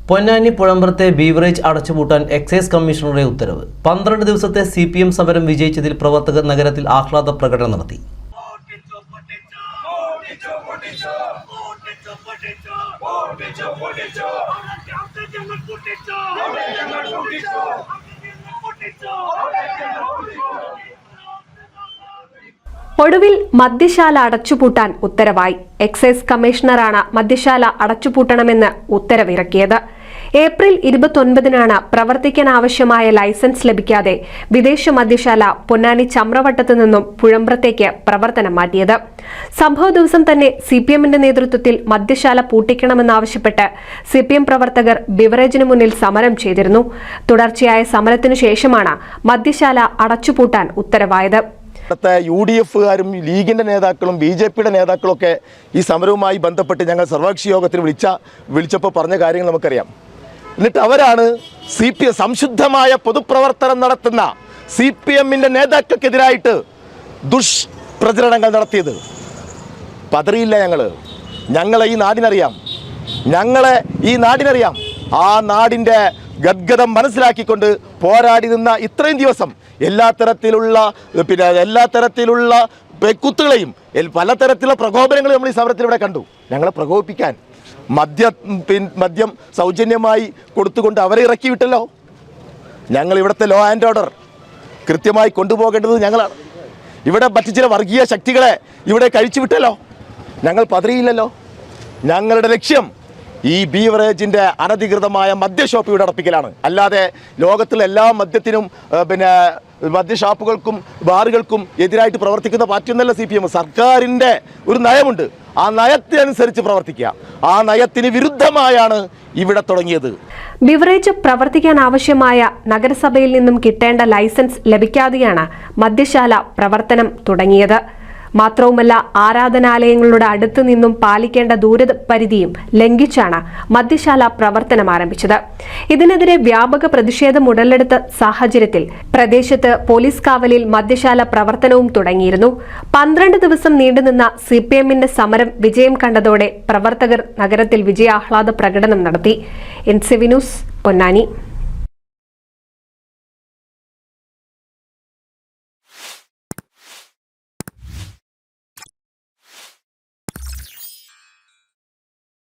Ponnani പുഴമ്പ്രത്തെ beverage അടച്ചുപൂട്ടാൻ excise കമ്മീഷണറുടെ ഉത്തരവ്. 12 ദിവസത്തെ CPM സമരം വിജയിച്ചതിൽ പ്രവർത്തകർ നഗരത്തിൽ ആഹ്ലാദ പ്രകടനം നടത്തി. ഒടുവിൽ മദ്യശാല അടച്ചുപൂട്ടാൻ ഉത്തരവായി. എക്സൈസ് കമ്മീഷണറാണ് മദ്യശാല അടച്ചുപൂട്ടണമെന്ന് ഉത്തരവിറക്കിയത്. ഏപ്രിൽ 29-നാണ് പ്രവർത്തിക്കാനാവശ്യമായ ലൈസൻസ് ലഭിക്കാതെ വിദേശ മദ്യശാല പൊന്നാനി ചമ്രവട്ടത്തു നിന്നും പുഴമ്പ്രത്തേക്ക് പ്രവർത്തനം മാറ്റിയത്. സംഭവ ദിവസം തന്നെ CPMന്റെ നേതൃത്വത്തിൽ മദ്യശാല പൂട്ടിക്കണമെന്നാവശ്യപ്പെട്ട് CPM പ്രവർത്തകർ ബിവറേജിന് മുന്നിൽ സമരം ചെയ്തിരുന്നു. തുടർച്ചയായ സമരത്തിനു ശേഷമാണ് മദ്യശാല അടച്ചുപൂട്ടാൻ ഉത്തരവായത്. UDF-കാരും ലീഗിന്റെ നേതാക്കളും BJP-യുടെ നേതാക്കളും ഒക്കെ ഈ സമരവുമായി ബന്ധപ്പെട്ട് ഞങ്ങൾ സർവകക്ഷി യോഗത്തിന് വിളിച്ചപ്പോൾ പറഞ്ഞ കാര്യങ്ങൾ നമുക്കറിയാം. എന്നിട്ട് അവരാണ് സംശുദ്ധമായ പൊതുപ്രവർത്തനം നടത്തുന്ന CPM-ന്റെ നേതാക്കൾക്കെതിരായിട്ട് ദുഷ്പ്രചരണങ്ങൾ നടത്തിയത്. പതറിയില്ല. ഞങ്ങളെ ഈ നാടിനറിയാം. ആ നാടിൻ്റെ ഗദ്ഗതം മനസ്സിലാക്കിക്കൊണ്ട് പോരാടി നിന്ന ഇത്രയും ദിവസം എല്ലാ തരത്തിലുള്ള കുത്തുകളെയും പലതരത്തിലുള്ള പ്രകോപനങ്ങളും നമ്മൾ ഈ സമരത്തിലൂടെ കണ്ടു. ഞങ്ങളെ പ്രകോപിപ്പിക്കാൻ മദ്യം സൗജന്യമായി കൊടുത്തുകൊണ്ട് അവരെ ഇറക്കി വിട്ടല്ലോ. ഞങ്ങൾ ഇവിടുത്തെ ലോ ആൻഡ് ഓർഡർ കൃത്യമായി കൊണ്ടുപോകേണ്ടത് ഞങ്ങളാണ്. ഇവിടെ മറ്റു ചില വർഗീയ ശക്തികളെ ഇവിടെ കഴിച്ചു വിട്ടല്ലോ. ഞങ്ങൾ പതറിയില്ലല്ലോ. ഞങ്ങളുടെ ലക്ഷ്യം ഈ ബീവറേജിൻ്റെ അനധികൃതമായ മദ്യഷോപ്പ് ഇവിടെ അടപ്പിക്കലാണ്. അല്ലാതെ ലോകത്തിലെ എല്ലാ മദ്യത്തിനും മദ്യഷാപ്പുകൾക്കും ബാറുകൾക്കും എതിരായിട്ട് പ്രവർത്തിക്കുന്ന പാർട്ടിയൊന്നല്ല CPM. സർക്കാരിൻ്റെ ഒരു നയമുണ്ട്. ആ നയത്തിനനുസരിച്ച് പ്രവർത്തിക്കുക. ആ നയത്തിന് വിരുദ്ധമായാണ് ഇവിടെ തുടങ്ങിയത്. ബിവറേജ് പ്രവർത്തിക്കാൻ ആവശ്യമായ നഗരസഭയിൽ നിന്നും കിട്ടേണ്ട ലൈസൻസ് ലഭിക്കാതെയാണ് മദ്യശാല പ്രവർത്തനം തുടങ്ങിയത്. മാത്രവുമല്ല, ആരാധനാലയങ്ങളുടെ അടുത്തു നിന്നും പാലിക്കേണ്ട ദൂരപരിധിയും ലംഘിച്ചാണ് മദ്യശാല പ്രവർത്തനം ആരംഭിച്ചത്. ഇതിനെതിരെ വ്യാപക പ്രതിഷേധം ഉടലെടുത്ത സാഹചര്യത്തിൽ പ്രദേശത്ത് പോലീസ് കാവലിൽ മദ്യശാല പ്രവർത്തനവും തുടങ്ങിയിരുന്നു. 12 ദിവസം നീണ്ടുനിന്ന CPMന്റെ സമരം വിജയം കണ്ടതോടെ പ്രവർത്തകർ നഗരത്തിൽ വിജയാഹ്ലാദ പ്രകടനം നടത്തി. NCV news, Ponnani.